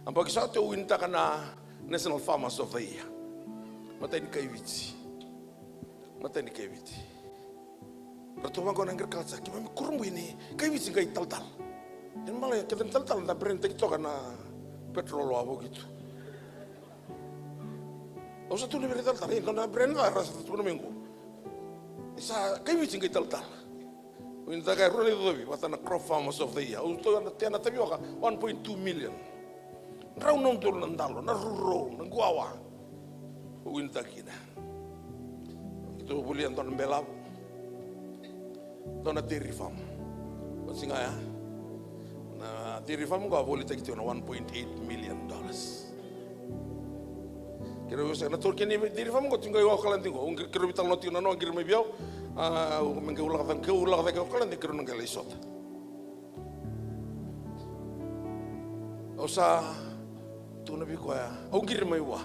Ampa kisa te winta kana National Farmers of the Year. Mata ni kaiviti. Mata ni kaiviti. Pertama kau nangger kalsa, kima kurung ini kaiviti ngai tal-tal. Yang malah kita tal-tal na berhenti itu karena petrol apa gitu. Usah tu ni berhenti tal-tal, ini karena berhenti rasa tu minggu. Isa kaiviti ngai tal-tal. Winta kaya ruli tu tapi, watana Crop Farmers of the Year. Untuk tiada tapi waka 1.2 million. Rau nontul nandalo, naruro, nangguawa. Winta kina. Itu boleh anton belab. Tona dairy farm. Singa ya. Na dairy farm gua boleh tak itu na 1.8 million dollars. Kira usah na turki ni dairy farm gua tinggal gua kalan tinggal. Kira bital noti na no kira mai biau. Mengkeulah kau kalan kira nanggal isot. Usah tu nabi ko ya. Au kira mai wa.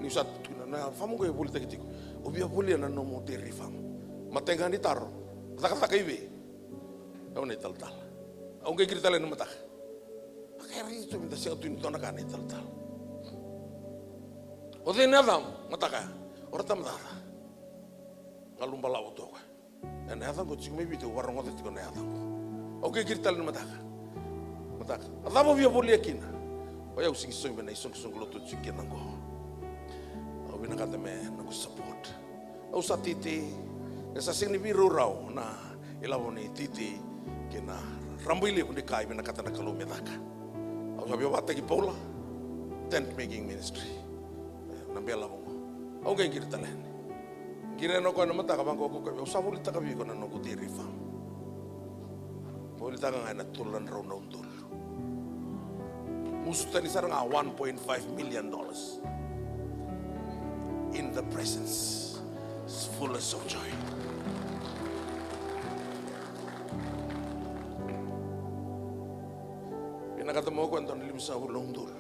Ni usah tu na farm gua boleh tak itu. Obia boleh na no mo dairy farm. Matengan di taro. Kata-kata kaiwe. Au ni tal-tal. Au ngai kira talen matak. Pakai itu minta siang tu ni tona kan ni tal-tal. Ode nadam mataka. Orta mataka. Ngalum balau tu. Dan nadam ko cik mai bitu warung odet ko nadam. Au ngai kira talen mataka. Mataka. Adamo bia boleh yakin. Oyau sing soi bena isong lotu cik nango. Au bina kata me nango support. Au satiti esa sing ni biru rau na ilawoni titi kena rambili kundi kai bina kata na kalumia taka. Au sabi wata ki paula tent making ministry. Nambela mo. Au ngai kira talen. Kira no ko na mata ka bangko ko ko sabuli taka bi ko na no ko dairy farm. Boli taka ngai na tulan rau na undul. Musuh tadi sarang 1.5 million dollars in the presence, fullness of joy. Kata mo ko anton lim sa hulong dul.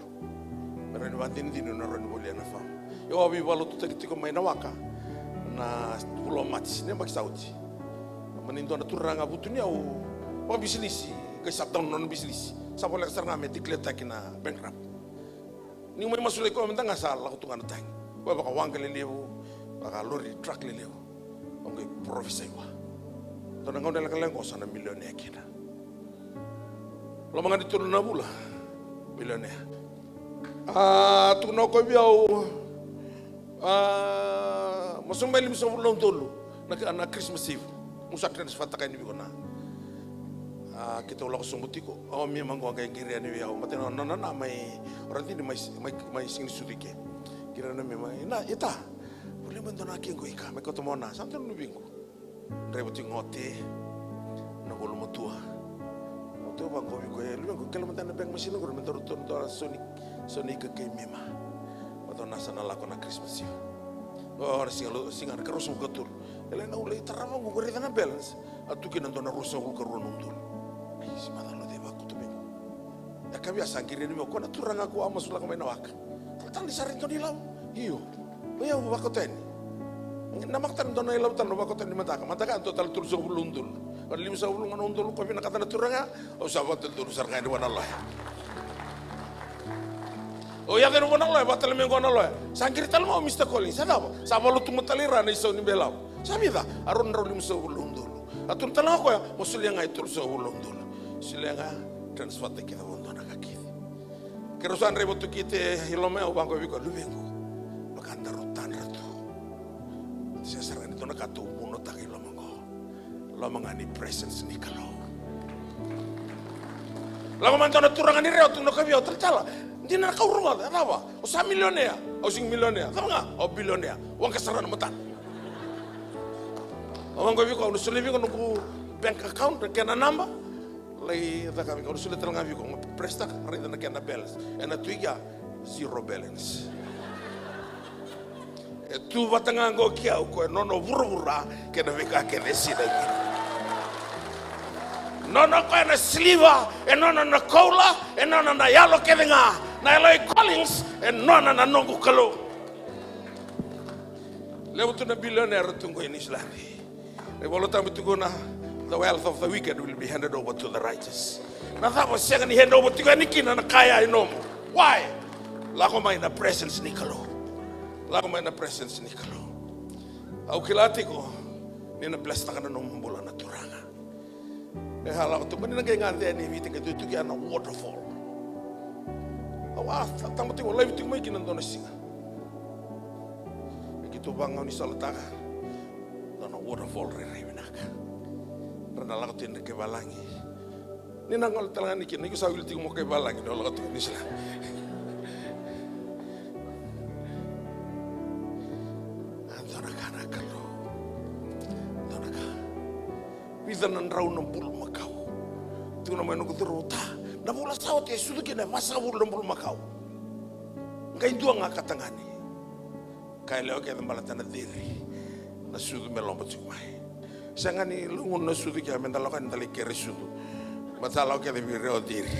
Pero ni batin din na ron boleh na fam. Yo abi balu tu tiki ko may nawaka na pulo matis ne magsauti. Manindo na turanga butunya o pa bisnis kay satang non bisnis. Sa pala sa nga medikleta kina bankrupt. Ni may masulay ko amenta nga sala ko tungan tang. Ko baka wanggal lewo, baka lorry truck lewo. Ongay professor wa. To nang ngone lang ko sana milyonya kina. Lo mga dito na bula, milyonya. Tuno ko biyaw, masumbay lim sa ulong tulo, na Christmas Eve, musak na nasfata kayo ni Biko na. Kita ulang ko sumuti ko, may manggo ang kayang kiriyan ni biyaw, matino na may, orang tini may sinisudike. Kira na may, na, ita, boleh bantu na aking ko ika, may kotomo na, saan tayo nubingko? Rebuti ngote, nagulong mo tuwa. Tu bang kau ko lu ko kalau mentana bang mesin ko mentor tu Sonic ke mema. Atau nasa na lako na Christmas Eve. Oh singar ka ruso gatur. Ele na ulay tarama ko rita na balance. Atu kinan to na ruso ko ronum dul. Ay si madalo de ba ko to bing. Ya kabia sangkire ni ko na turanga ko amos la ko may nawak. Tal di sarin to dilaw. Iyo. Oya ba ko ten. Namaktan to na ilaw tan ba ko ten mataka. Mataka to tal turso ulundul. Kalau lima sebelum menonton kau bina kata naturanga, oh sahabat tentu rusar kaya di mana Allah. Oh ya kena mana Allah, batal mengko Allah. Sangkir tal mau Mr. Collins, sana apa? Sama lu tuh metalira nih so ni belau. Sabi dah, arun ro lima sebelum dulu. Atun tal aku ya, musul yang itu sebelum dulu. Silenga transfer kita untuk nak kaki. Kerusuhan ribut kita hilome ubang kau biko lu bengko. Makan darutan ratu. Saya saran itu nak katu muno tak hilome. Lo mengani presence ni kalau. Lagu mantan turangan ni reo tu nak kau tercala. Dia nak kau rumah apa? O sa milioner, o sing milioner, tahu nggak? O bilioner, uang keseran metan. Orang kau kau nusul lebih kau nunggu bank account kena nambah. Lagi tak kami kau nusul terang kami kau prestak hari itu nak kena balance. Enak tu ya zero balance. Tu batang kau kia kau nono buru-bura kena mereka kena sida. Nono ko na sliva, nono na cola, nono na yalo kedenga, na Eloy Collins, nono na nongo kalo. Lewo tu na billionaire tungo in Islam. Lewo lo tamu tungo na the wealth of the wicked will be handed over to the righteous. Na thabo siya ni hand over to kanikin na kaya inomo. Why? Lako may na presence ni Kalo. Lako may na presence ni Kalo. Au kilati ko, ni na bless na ka na nung bulan na turanga. Kaya hala ko ito, manina kayo nga ni viting ka dito kaya na waterfall. Awa, tamo tingo, live tingo may kinando na singa. Ito bangaw ni Salataka, na waterfall rin naka. Rana lang ko ito kay balangi. Ninangol talaga ni Kino, ko sabi ulit mo kay balangi, wala ko ito ni sila. Bidanan raw ng bulmakaw. Ito naman ang kuturuta. Namula sa ote, sudo kina masawul ng bulmakaw. Ngayon doon nga katangani. Kaya leo kaya malata na diri. Na sudo melombat sumay. Sa nga ni lungon na sudo kaya mendalakan dali kere sudo. Matalaw kaya bireo diri.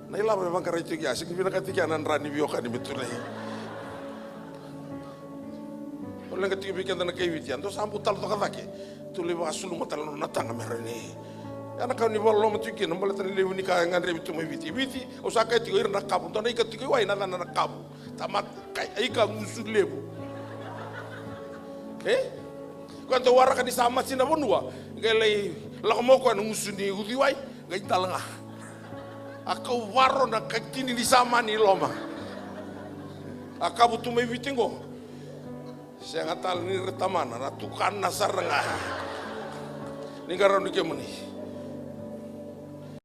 Nailama memang karena itu ya. Sige pinakatikianan rani biyoka ni betulay. Oleh ketika bikin tanah kewitian, terus amputal tu kata ke, tu lewat sulung matal natang kamera ni. Anak kau ni bawa lo matukin, nampak tanah lewu ni kaya ngandre itu mewiti, usaka itu irna kapu, tanah ikat itu wai nana kapu, tamat kaya ikan musuh lewu. Kau tu warakan di sama sini pun dua, gelai lah mau kau musuh ni uti wai, gay talangah. Aku waro nak kini di sama ni loma. Aku butuh mewiti go. Saya ngatal ni retamana, ratukan nasar nga. Ni karon ni kemuni.